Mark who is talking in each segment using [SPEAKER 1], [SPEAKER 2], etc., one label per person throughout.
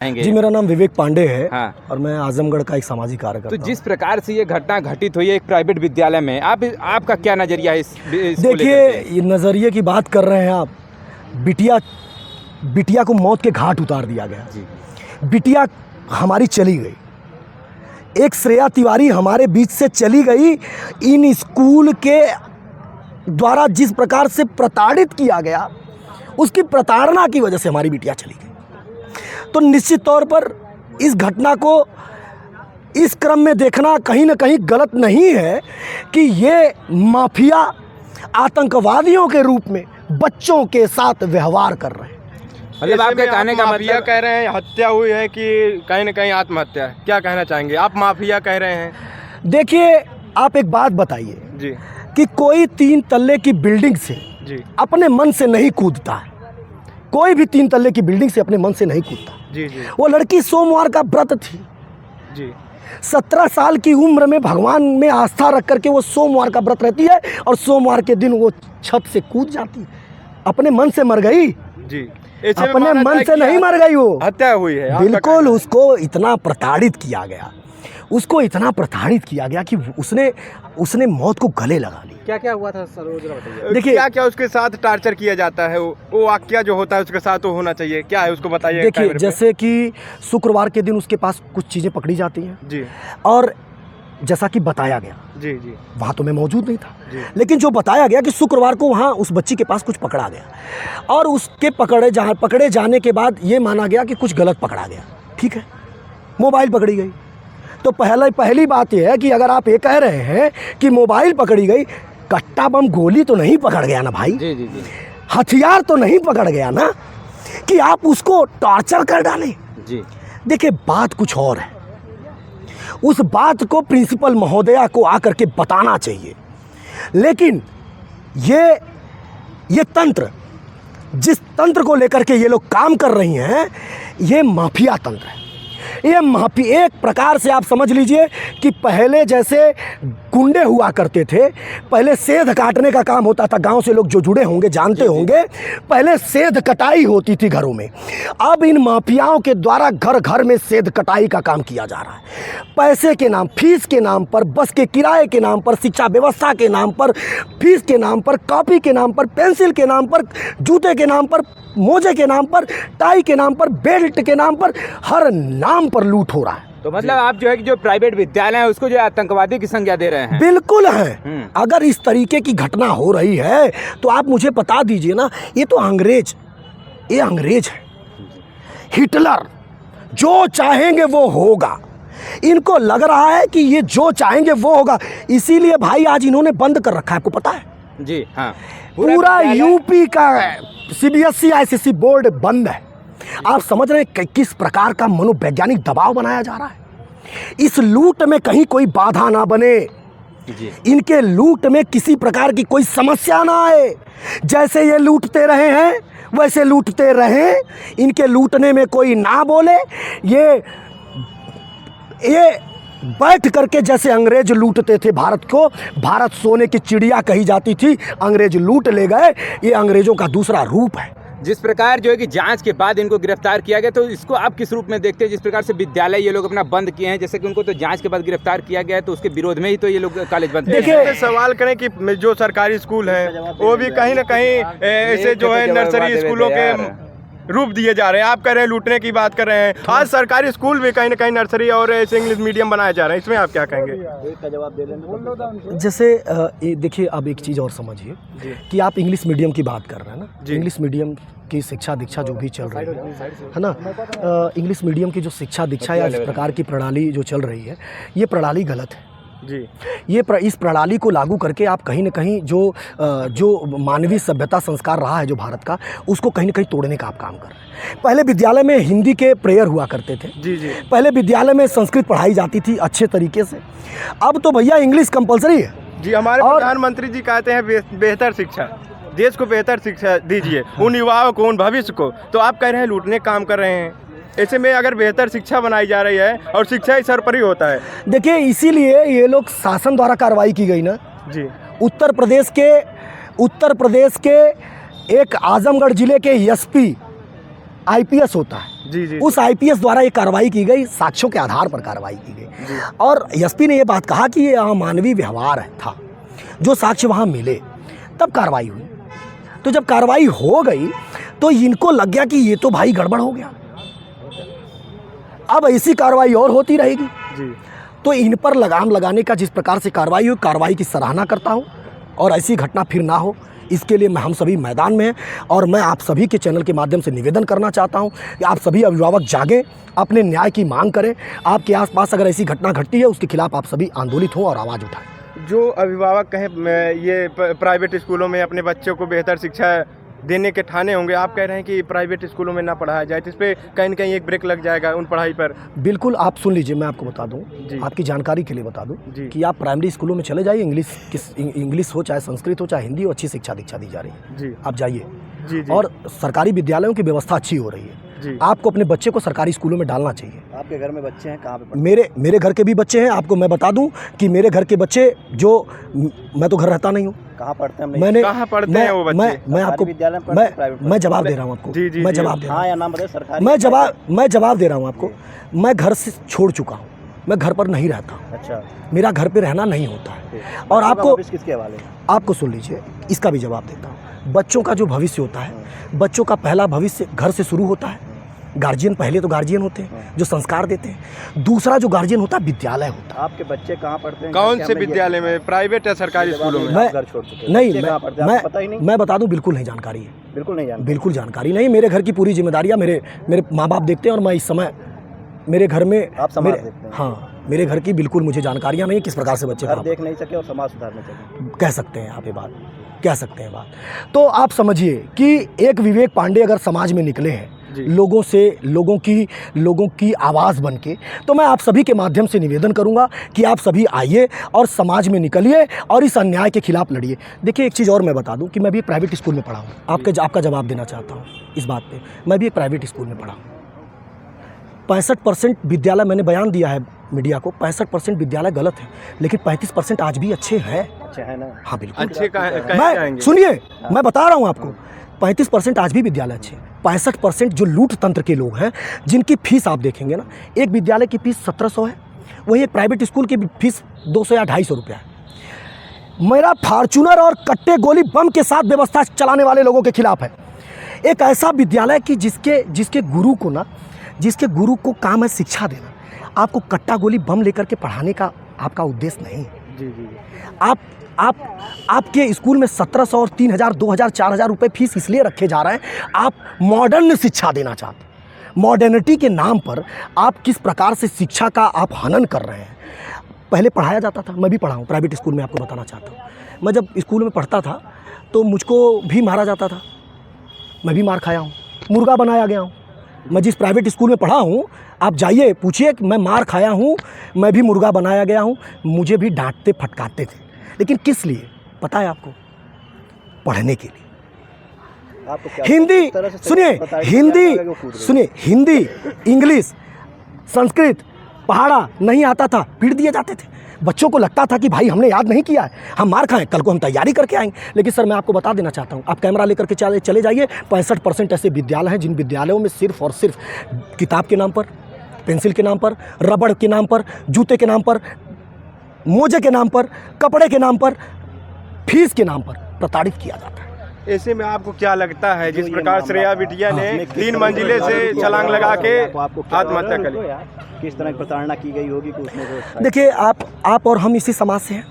[SPEAKER 1] जी, मेरा नाम विवेक पांडे है।
[SPEAKER 2] हाँ।
[SPEAKER 1] और मैं आजमगढ़ का एक सामाजिक कार्यकर्ता
[SPEAKER 2] तो
[SPEAKER 1] हूँ।
[SPEAKER 2] जिस प्रकार से ये घटना घटित हुई है एक प्राइवेट विद्यालय में, आपका क्या नजरिया है इसको लेकर
[SPEAKER 1] देखिए,
[SPEAKER 2] के?
[SPEAKER 1] ये नज़रिए की बात कर रहे हैं आप। बिटिया को मौत के घाट उतार दिया गया।
[SPEAKER 2] जी।
[SPEAKER 1] बिटिया हमारी चली गई, एक श्रेया तिवारी हमारे बीच से चली गई। इन स्कूल के द्वारा जिस प्रकार से प्रताड़ित किया गया, उसकी प्रताड़ना की वजह से हमारी बिटिया चली गई। तो निश्चित तौर पर इस घटना को इस क्रम में देखना कहीं ना कहीं गलत नहीं है कि ये माफिया आतंकवादियों के रूप में बच्चों के साथ व्यवहार कर रहे हैं।
[SPEAKER 2] मतलब आपके कहने का
[SPEAKER 3] माफिया
[SPEAKER 2] मतलब
[SPEAKER 3] कह रहे हैं हत्या हुई है कि कहीं न कहीं आत्महत्या है, क्या कहना चाहेंगे आप? माफिया कह रहे हैं।
[SPEAKER 1] देखिए, आप एक बात बताइए
[SPEAKER 3] जी
[SPEAKER 1] कि कोई 3 तल्ले की बिल्डिंग से
[SPEAKER 3] जी
[SPEAKER 1] अपने मन से नहीं कूदता है। कोई भी 3 तल्ले की बिल्डिंग से अपने मन से नहीं कूदता।
[SPEAKER 3] जी जी
[SPEAKER 1] वो लड़की सोमवार का व्रत थी।
[SPEAKER 3] जी
[SPEAKER 1] 17 साल की उम्र में भगवान में आस्था रख करके वो सोमवार का व्रत रहती है और सोमवार के दिन वो छत से कूद जाती है। अपने मन से मर गई,
[SPEAKER 3] जी ऐसे में
[SPEAKER 1] अपने
[SPEAKER 3] माना
[SPEAKER 1] मन
[SPEAKER 3] जाए
[SPEAKER 1] से
[SPEAKER 3] कि
[SPEAKER 1] नहीं मर गई वो।
[SPEAKER 3] हत्या हुई है। आपका
[SPEAKER 1] बिल्कुल,
[SPEAKER 3] कहना है।
[SPEAKER 1] उसको इतना प्रताड़ित किया गया, उसको इतना प्रताड़ित किया गया कि उसने मौत को गले लगा ली।
[SPEAKER 2] क्या क्या हुआ था सर, वो जरा बताइए।
[SPEAKER 1] देखिए-
[SPEAKER 3] क्या क्या उसके साथ टार्चर किया जाता है? वो वाकया जो होता है उसके साथ तो होना चाहिए, क्या है उसको बताइए।
[SPEAKER 1] देखिए,
[SPEAKER 3] कैमरे पे।
[SPEAKER 1] जैसे कि शुक्रवार के दिन उसके पास कुछ चीज़ें पकड़ी जाती हैं
[SPEAKER 3] जी
[SPEAKER 1] और जैसा कि बताया गया,
[SPEAKER 3] जी जी
[SPEAKER 1] वहाँ तो मैं मौजूद नहीं था,
[SPEAKER 3] जी
[SPEAKER 1] लेकिन जो बताया गया कि शुक्रवार को वहाँ उस बच्ची के पास कुछ पकड़ा गया और उसके पकड़े जाने के बाद ये माना गया कि कुछ गलत पकड़ा गया। ठीक है, मोबाइल पकड़ी गई। तो पहली बात यह है कि अगर आप ये कह रहे हैं कि मोबाइल पकड़ी गई, कट्टा बम गोली तो नहीं पकड़ गया ना भाई,
[SPEAKER 2] जी जी जी
[SPEAKER 1] हथियार तो नहीं पकड़ गया ना कि आप उसको टॉर्चर कर डालें।
[SPEAKER 2] जी।
[SPEAKER 1] देखिए, बात कुछ और है। उस बात को प्रिंसिपल महोदया को आकर के बताना चाहिए, लेकिन ये तंत्र, जिस तंत्र को लेकर के ये लोग काम कर रही हैं, ये माफिया तंत्र है। ये माफिया एक प्रकार से आप समझ लीजिए कि पहले जैसे गुंडे हुआ करते थे, पहले सेध काटने का काम होता था। गांव से लोग जो जुड़े होंगे जानते होंगे, पहले सेध कटाई होती थी घरों में। अब इन माफियाओं के द्वारा घर घर में सेध कटाई का काम किया जा रहा है। पैसे के नाम, फीस के नाम पर, बस के किराए के नाम पर, शिक्षा व्यवस्था के नाम पर, फीस के नाम पर, कॉपी के नाम पर, पेंसिल के नाम पर, जूते के नाम पर, मोजे के नाम पर, टाई के नाम पर, बेल्ट के नाम पर, हर नाम पर लूट हो रहा है।
[SPEAKER 2] तो मतलब आप जो है कि जो प्राइवेट विद्यालय है उसको जो है आतंकवादी की संज्ञा दे रहे हैं।
[SPEAKER 1] बिल्कुल है। अगर इस तरीके की घटना हो रही है तो आप मुझे बता दीजिए ना, ये तो अंग्रेज है, हिटलर जो चाहेंगे वो होगा। इनको लग रहा है कि ये जो चाहेंगे वो होगा, इसीलिए भाई आज इन्होंने बंद कर रखा है। आपको पता है,
[SPEAKER 2] जी हाँ,
[SPEAKER 1] पूरा यूपी का सीबीएसई आईसीएसई बोर्ड बंद है। आप समझ रहे हैं कि किस प्रकार का मनोवैज्ञानिक दबाव बनाया जा रहा है। इस लूट में कहीं कोई बाधा ना बने,
[SPEAKER 2] जी
[SPEAKER 1] इनके लूट में किसी प्रकार की कोई समस्या ना आए। जैसे ये लूटते रहे हैं वैसे लूटते रहें, इनके लूटने में कोई ना बोले। ये बैठ करके जैसे अंग्रेज लूटते थे भारत को, भारत सोने की चिड़िया कही जाती थी, अंग्रेज लूट ले गए। ये अंग्रेजों का दूसरा रूप है।
[SPEAKER 2] जिस प्रकार जो है कि जांच के बाद इनको गिरफ्तार किया गया, तो इसको आप किस रूप में देखते हैं? जिस प्रकार से विद्यालय ये लोग अपना बंद किए हैं, जैसे कि उनको तो जांच के बाद गिरफ्तार किया गया है, तो उसके विरोध में ही तो ये लोग कॉलेज बंद किए हैं।
[SPEAKER 1] देखिए,
[SPEAKER 3] सवाल करें कि जो सरकारी स्कूल है वो भी कहीं ना कहीं ऐसे जो है नर्सरी स्कूलों के रूप दिए जा रहे हैं। आप कह रहे हैं लूटने की बात कर रहे हैं, आज सरकारी स्कूल भी कहीं ना कहीं नर्सरी और ऐसे इंग्लिश मीडियम बनाए जा रहे हैं, इसमें आप क्या कहेंगे?
[SPEAKER 1] जैसे देखिए, अब एक चीज़ और समझिए कि आप इंग्लिश मीडियम की बात कर रहे हैं ना, इंग्लिश मीडियम की शिक्षा दीक्षा जो भी चल रही है ना, इंग्लिश मीडियम की जो शिक्षा दीक्षा या इस प्रकार की प्रणाली जो चल रही है, ये प्रणाली गलत है
[SPEAKER 3] जी।
[SPEAKER 1] इस प्रणाली को लागू करके आप कहीं ना कहीं जो मानवीय सभ्यता संस्कार रहा है जो भारत का, उसको कहीं ना कहीं तोड़ने का आप काम कर रहे हैं। पहले विद्यालय में हिंदी के प्रेयर हुआ करते थे,
[SPEAKER 3] जी जी।
[SPEAKER 1] पहले विद्यालय में संस्कृत पढ़ाई जाती थी अच्छे तरीके से। अब तो भैया इंग्लिश कंपलसरी है।
[SPEAKER 3] जी, हमारे प्रधानमंत्री जी कहते हैं बेहतर शिक्षा, देश को बेहतर शिक्षा दीजिए, उन युवाओं को, उन भविष्य को। तो आप कह रहे हैं लूटने का काम कर रहे हैं। ऐसे में अगर बेहतर शिक्षा बनाई जा रही है और शिक्षा ही सर्वोपरि होता है।
[SPEAKER 1] देखिए, इसीलिए ये लोग शासन द्वारा कार्रवाई की गई ना
[SPEAKER 3] जी।
[SPEAKER 1] उत्तर प्रदेश के एक आजमगढ़ जिले के एसपी आईपीएस होता है,
[SPEAKER 3] जी जी
[SPEAKER 1] उस आईपीएस द्वारा ये कार्रवाई की गई, साक्ष्यों के आधार पर कार्रवाई की गई। और एसपी ने ये बात कहा कि ये अमानवीय व्यवहार था, जो साक्ष्य वहाँ मिले तब कार्रवाई हुई। तो जब कार्रवाई हो गई तो इनको लग गया कि ये तो भाई गड़बड़ हो गया, अब ऐसी कार्रवाई और होती रहेगी।
[SPEAKER 3] जी।
[SPEAKER 1] तो इन पर लगाम लगाने का जिस प्रकार से कार्रवाई हुई, कार्रवाई की सराहना करता हूँ और ऐसी घटना फिर ना हो इसके लिए हम सभी मैदान में हैं। और मैं आप सभी के चैनल के माध्यम से निवेदन करना चाहता हूँ कि आप सभी अभिभावक जागें, अपने न्याय की मांग करें। आपके आसपास अगर ऐसी घटना घटती है उसके खिलाफ आप सभी आंदोलित हों और आवाज़ उठाएं।
[SPEAKER 3] जो अभिभावक कहें ये प्राइवेट स्कूलों में अपने बच्चों को बेहतर शिक्षा देने के ठाने होंगे, आप कह रहे हैं कि प्राइवेट स्कूलों में ना पढ़ाया जाए, तो इस पर कहीं न कहीं एक ब्रेक लग जाएगा उन पढ़ाई पर।
[SPEAKER 1] बिल्कुल, आप सुन लीजिए, मैं आपको बता दूं,
[SPEAKER 3] जी।
[SPEAKER 1] आपकी जानकारी के लिए बता दूं
[SPEAKER 3] जी।
[SPEAKER 1] कि आप प्राइमरी स्कूलों में चले जाइए, इंग्लिश हो चाहे संस्कृत हो चाहे हिंदी हो, अच्छी शिक्षा दीक्षा दी जा रही है।
[SPEAKER 3] जी
[SPEAKER 1] आप जाइए।
[SPEAKER 3] जी जी।
[SPEAKER 1] और सरकारी विद्यालयों की व्यवस्था अच्छी हो रही है।
[SPEAKER 3] जी।
[SPEAKER 1] आपको अपने बच्चे को सरकारी स्कूलों में डालना चाहिए।
[SPEAKER 4] आपके घर में बच्चे हैं, कहाँ पे पढ़ते हैं?
[SPEAKER 1] मेरे घर के भी बच्चे हैं। आपको मैं बता दूं कि मेरे घर के बच्चे जो, मैं तो घर रहता नहीं हूँ,
[SPEAKER 4] कहाँ पढ़ते हैं?
[SPEAKER 1] मैंने
[SPEAKER 3] कहाँ पढ़ते हैं वो बच्चे?
[SPEAKER 1] मैं आपको
[SPEAKER 4] विद्यालय में पढ़ते हैं, प्राइवेट
[SPEAKER 1] मैं जवाब दे रहा हूँ आपको।
[SPEAKER 3] जी, जी,
[SPEAKER 1] मैं
[SPEAKER 3] जी।
[SPEAKER 1] जवाब दे रहा
[SPEAKER 4] हाँ
[SPEAKER 1] हूँ।
[SPEAKER 4] या नाम बताइए, सरकारी?
[SPEAKER 1] मैं जवाब दे रहा हूँ आपको। मैं घर से छोड़ चुका हूँ, मैं घर पर नहीं रहता हूँ,
[SPEAKER 4] अच्छा।
[SPEAKER 1] मेरा घर पे रहना नहीं होता है।
[SPEAKER 4] ठीक।
[SPEAKER 1] और
[SPEAKER 4] बच्चों का
[SPEAKER 1] आपको
[SPEAKER 4] भविष्य किसके हवाले है?
[SPEAKER 1] आपको सुन लीजिए, इसका भी जवाब देता हूँ। बच्चों का जो भविष्य होता है, बच्चों का पहला भविष्य घर से शुरू होता है। गार्जियन, पहले तो गार्जियन होते हैं जो संस्कार देते हैं। दूसरा जो गार्जियन होता है, विद्यालय होता है।
[SPEAKER 4] आपके बच्चे कहाँ पढ़ते हैं?
[SPEAKER 3] कौन
[SPEAKER 4] घर
[SPEAKER 3] से
[SPEAKER 4] के हमने ये-
[SPEAKER 3] विद्यालय में, प्राइवेट या सरकारी स्कूलों में?
[SPEAKER 1] मैं-
[SPEAKER 4] आप घर छोड़ चुके हैं।
[SPEAKER 1] नहीं,
[SPEAKER 4] बच्चे कहाँ पढ़ते हैं? आपको पता ही नहीं?
[SPEAKER 1] मैं बता दूं, बिल्कुल नहीं जानकारी है,
[SPEAKER 4] बिल्कुल नहीं जानते।
[SPEAKER 1] बिल्कुल जानकारी नहीं। मेरे घर की पूरी जिम्मेदारियां मेरे माँ बाप देखते हैं और मैं इस समय मेरे घर में
[SPEAKER 4] आप समाज देखते हैं।
[SPEAKER 1] हाँ, मेरे घर की बिल्कुल मुझे जानकारियां नहीं किस प्रकार से बच्चे
[SPEAKER 4] घर
[SPEAKER 1] कहाँ
[SPEAKER 4] देख नहीं सके और समाज सुधारने सके।
[SPEAKER 1] कह सकते हैं आप ये बात, कह सकते हैं बात। तो आप समझिए कि एक विवेक पांडे अगर समाज में निकले हैं
[SPEAKER 3] जी।
[SPEAKER 1] लोगों की आवाज़ बन के, तो मैं आप सभी के माध्यम से निवेदन करूंगा कि आप सभी आइए और समाज में निकलिए और इस अन्याय के खिलाफ लड़िए। देखिए, एक चीज़ और मैं बता दूं कि मैं भी एक प्राइवेट स्कूल में पढ़ा हूँ। आपका जवाब देना चाहता हूँ इस बात पे। मैं भी एक प्राइवेट स्कूल में पढ़ा हूँ। 65% विद्यालय, मैंने बयान दिया है मीडिया को, 65% विद्यालय गलत है, लेकिन 35% आज भी अच्छे हैं।
[SPEAKER 4] अच्छा है ना?
[SPEAKER 1] हाँ बिल्कुल।
[SPEAKER 3] अच्छे कहे
[SPEAKER 1] मैं
[SPEAKER 3] जाएंगे?
[SPEAKER 1] सुनिए, मैं बता रहा हूँ आपको, 35% आज भी विद्यालय अच्छे हैं। 65% जो लूट तंत्र के लोग हैं, जिनकी फीस आप देखेंगे ना, एक विद्यालय की फीस 1700 है, वहीं एक प्राइवेट स्कूल की फीस 200 या 250 रुपया है। मेरा फार्चूनर और कट्टे गोली बम के साथ व्यवस्था चलाने वाले लोगों के खिलाफ है। एक ऐसा विद्यालय कि जिसके गुरु को काम है शिक्षा देना। आपको कट्टा गोली बम लेकर के पढ़ाने का आपका उद्देश्य नहीं है।
[SPEAKER 3] जी जी।
[SPEAKER 1] आपके स्कूल में 1700 और 3000, 2000, 4000 रुपये फीस इसलिए रखे जा रहे हैं, आप मॉडर्न शिक्षा देना चाहते हैं। मॉडर्निटी के नाम पर आप किस प्रकार से शिक्षा का आप हनन कर रहे हैं। पहले पढ़ाया जाता था, मैं भी पढ़ा हूँ प्राइवेट स्कूल में, आपको बताना चाहता हूँ। मैं जब स्कूल में पढ़ता था तो मुझको भी मारा जाता था, मैं भी मार खाया हूँ, मुर्गा बनाया गया हूँ। मैं जिस प्राइवेट स्कूल में पढ़ा हूँ, आप जाइए पूछिए कि मैं मार खाया हूँ, मैं भी मुर्गा बनाया गया हूँ, मुझे भी डांटते फटकारते थे। लेकिन किस लिए पता है आपको? पढ़ने के लिए।
[SPEAKER 4] आपको क्या
[SPEAKER 1] हिंदी,
[SPEAKER 4] इस तरह से
[SPEAKER 1] सुनिए,
[SPEAKER 4] बताइए,
[SPEAKER 1] हिंदी
[SPEAKER 4] क्या लगेगा वो कूद रही है?
[SPEAKER 1] सुनिए, हिंदी, इंग्लिश, संस्कृत, पहाड़ा नहीं आता था, पीट दिए जाते थे। बच्चों को लगता था कि भाई हमने याद नहीं किया है, हम मार खाएं, कल को हम तैयारी करके आएंगे। लेकिन सर, मैं आपको बता देना चाहता हूं, आप कैमरा लेकर के चले जाइए, 65% ऐसे विद्यालय हैं जिन विद्यालयों में सिर्फ और सिर्फ किताब के नाम पर, पेंसिल के नाम पर, रबड़ के नाम पर, जूते के नाम पर, मोजे के नाम पर, कपड़े के नाम पर, फीस के नाम पर प्रताड़ित किया जाता है।
[SPEAKER 3] ऐसे में आपको क्या लगता है, जिस
[SPEAKER 4] जो ये
[SPEAKER 3] प्रकार
[SPEAKER 4] मामला
[SPEAKER 3] श्रेया
[SPEAKER 4] था,
[SPEAKER 3] बिटिया ने
[SPEAKER 4] आपने किस
[SPEAKER 3] 3
[SPEAKER 4] तरह
[SPEAKER 3] मंजिले से
[SPEAKER 4] की
[SPEAKER 3] छलांग लगा के
[SPEAKER 4] आपको क्या
[SPEAKER 3] आत्महत्या
[SPEAKER 4] लगता
[SPEAKER 3] कर ली?
[SPEAKER 4] है? किस तरह की प्रताड़ना की गई होगी कि उसने को?
[SPEAKER 1] देखिए, आप और हम इसी समाज से हैं।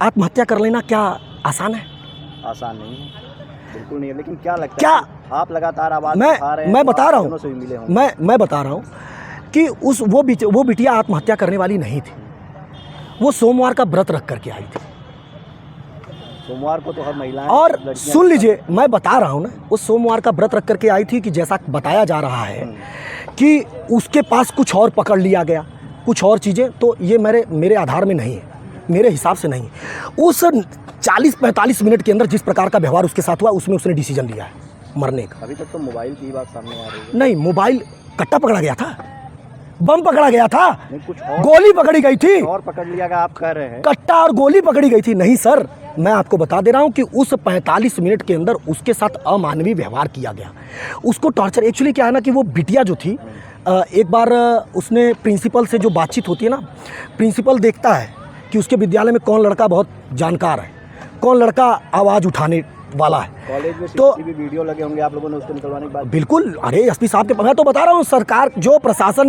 [SPEAKER 1] आत्महत्या कर लेना क्या आसान है?
[SPEAKER 4] आसान नहीं है, बिल्कुल नहीं है। लेकिन क्या लगता
[SPEAKER 1] क्या?
[SPEAKER 4] है, आप लगातार आवाज उठा रहे हैं,
[SPEAKER 1] मैं
[SPEAKER 4] तो
[SPEAKER 1] बता
[SPEAKER 4] आप
[SPEAKER 1] रहा
[SPEAKER 4] दोनों से भी मिले
[SPEAKER 1] हूँ,
[SPEAKER 4] होंगे।
[SPEAKER 1] मैं बता रहा हूँ कि वो बिटिया आत्महत्या करने वाली नहीं थी। वो सोमवार का व्रत रख करके आई थी।
[SPEAKER 4] सोमवार को तो हर महिलाएं
[SPEAKER 1] और
[SPEAKER 4] लड़कियां
[SPEAKER 1] सुन लीजिए, मैं बता रहा हूँ ना, वो सोमवार का व्रत रख करके आई थी कि जैसा बताया जा रहा है कि उसके पास कुछ और पकड़ लिया गया, कुछ और चीज़ें। तो ये मेरे आधार में नहीं है, मेरे हिसाब से नहीं है। उस 40-45 मिनट के अंदर जिस प्रकार का व्यवहार उसके साथ हुआ, उसमें उसने डिसीजन लिया है मरने का।
[SPEAKER 4] अभी तक तो मोबाइल की बात सामने आ रही है।
[SPEAKER 1] नहीं, मोबाइल, कट्टा पकड़ा गया था, बम पकड़ा गया था,
[SPEAKER 4] नहीं, कुछ और
[SPEAKER 1] गोली पकड़ी गई थी,
[SPEAKER 4] और पकड़ लिया गया आप कह रहे हैं।
[SPEAKER 1] कट्टा और गोली पकड़ी गई थी। नहीं सर, मैं आपको बता दे रहा हूँ कि उस 45 मिनट के अंदर उसके साथ अमानवीय व्यवहार किया गया। उसको टॉर्चर, एक्चुअली क्या है ना कि वो बिटिया जो थी, एक बार उसने प्रिंसिपल से जो बातचीत होती है ना, प्रिंसिपल देखता है कि उसके विद्यालय में कौन लड़का बहुत जानकार है, कौन लड़का आवाज़ उठाने वाला है।
[SPEAKER 4] कॉलेज में
[SPEAKER 1] तो
[SPEAKER 4] सीसीटीवी वीडियो लगे होंगे आप लोगों ने उसको निकलवाने के बाद?
[SPEAKER 1] बिल्कुल, अरे एसपी साहब के, मैं तो बता रहा हूँ, सरकार जो प्रशासन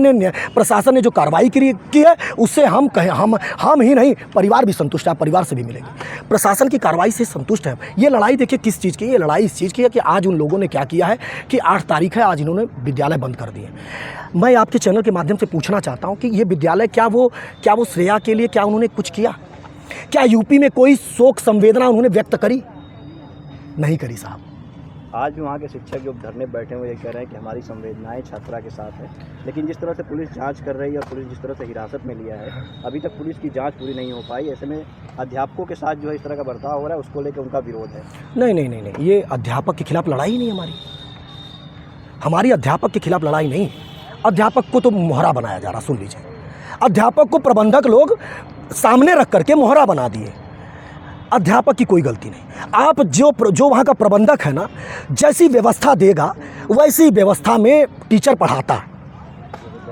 [SPEAKER 1] ने जो कार्रवाई की है उससे हम ही नहीं, परिवार भी संतुष्ट है। परिवार से भी मिलेंगे, प्रशासन की कार्रवाई से संतुष्ट है। ये लड़ाई देखिए किस चीज़ की, ये लड़ाई इस चीज़ की है कि आज उन लोगों ने क्या किया है कि 8 तारीख है, आज इन्होंने विद्यालय बंद कर दिए। मैं आपके चैनल के माध्यम से पूछना चाहता हूँ कि ये विद्यालय क्या वो श्रेया के लिए क्या उन्होंने कुछ किया? क्या यूपी में कोई शोक संवेदना उन्होंने व्यक्त करी? नहीं करी साहब।
[SPEAKER 4] आज भी वहाँ के शिक्षक जो धरने बैठे हुए ये कह रहे हैं कि हमारी संवेदनाएं छात्रा के साथ है, लेकिन जिस तरह से पुलिस जांच कर रही है और पुलिस जिस तरह से हिरासत में लिया है, अभी तक पुलिस की जांच पूरी नहीं हो पाई। ऐसे में अध्यापकों के साथ जो है इस तरह का बर्ताव हो रहा है, उसको लेकर उनका विरोध है।
[SPEAKER 1] नहीं, ये अध्यापक के खिलाफ लड़ाई नहीं हमारी अध्यापक के खिलाफ लड़ाई नहीं। अध्यापक को तो मोहरा बनाया जा रहा, सुन लीजिए, अध्यापक को प्रबंधक लोग सामने रख करके मोहरा बना दिए। अध्यापक की कोई गलती नहीं। आप जो वहाँ का प्रबंधक है ना, जैसी व्यवस्था देगा वैसी व्यवस्था में टीचर पढ़ाता है,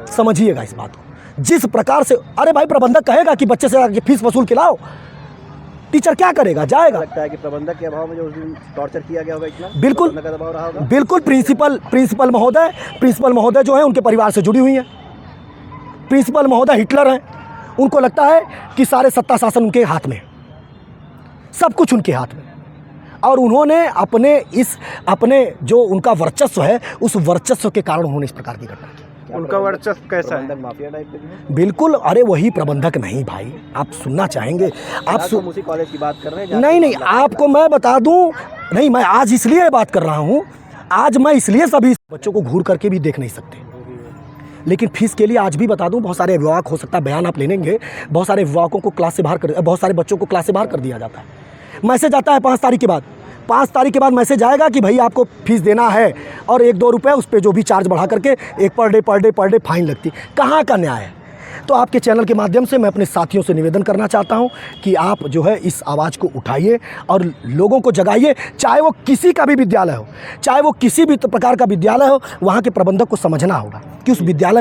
[SPEAKER 1] समझिएगा इस बात को। जिस प्रकार से, अरे भाई, प्रबंधक कहेगा कि बच्चे से आके फीस वसूल के लाओ, टीचर क्या करेगा? जाएगा।
[SPEAKER 4] लगता है कि प्रबंधक के अभाव में जो उस दिन टॉर्चर किया गया होगा, इतना
[SPEAKER 1] बिल्कुल
[SPEAKER 4] प्रबंधक का दबाव रहा होगा।
[SPEAKER 1] बिल्कुल, प्रिंसिपल महोदय जो है उनके परिवार से जुड़ी हुई हैं। प्रिंसिपल महोदय हिटलर हैं, उनको लगता है कि सारे सत्ता शासन उनके हाथ में, सब कुछ उनके हाथ में, और उन्होंने अपने जो उनका वर्चस्व है, उस वर्चस्व के कारण उन्होंने इस प्रकार की घटना की।
[SPEAKER 3] उनका वर्चस्व कैसा है?
[SPEAKER 4] प्रबंधक माफिया टाइप के?
[SPEAKER 1] बिल्कुल, अरे वही प्रबंधक नहीं भाई, आप सुनना चाहेंगे?
[SPEAKER 4] हम उसी कॉलेज की बात कर रहे हैं?
[SPEAKER 1] नहीं, आपको मैं बता दूं, नहीं, मैं आज इसलिए बात कर रहा हूं, आज मैं इसलिए सभी बच्चों को घूर करके भी देख नहीं सकते, लेकिन फीस के लिए आज भी बता दूं, बहुत सारे अभिभावक, हो सकता है बयान आप लेंगे, बहुत सारे अभिभावकों को क्लास से बाहर कर, बहुत सारे बच्चों को क्लास से बाहर कर दिया जाता है। मैसेज आता है 5 तारीख के बाद, 5 तारीख के बाद मैसेज आएगा कि भाई आपको फीस देना है, और 1-2 रुपये उस पर जो भी चार्ज बढ़ा करके एक पर डे फाइन लगती। कहाँ का न्याय है? तो आपके चैनल के माध्यम से मैं अपने साथियों से निवेदन करना चाहता हूं कि आप जो है इस आवाज़ को उठाइए और लोगों को जगाइए, चाहे वो किसी का भी विद्यालय हो, चाहे वो किसी भी प्रकार का विद्यालय हो, वहाँ के प्रबंधक को समझना होगा कि उस विद्यालय में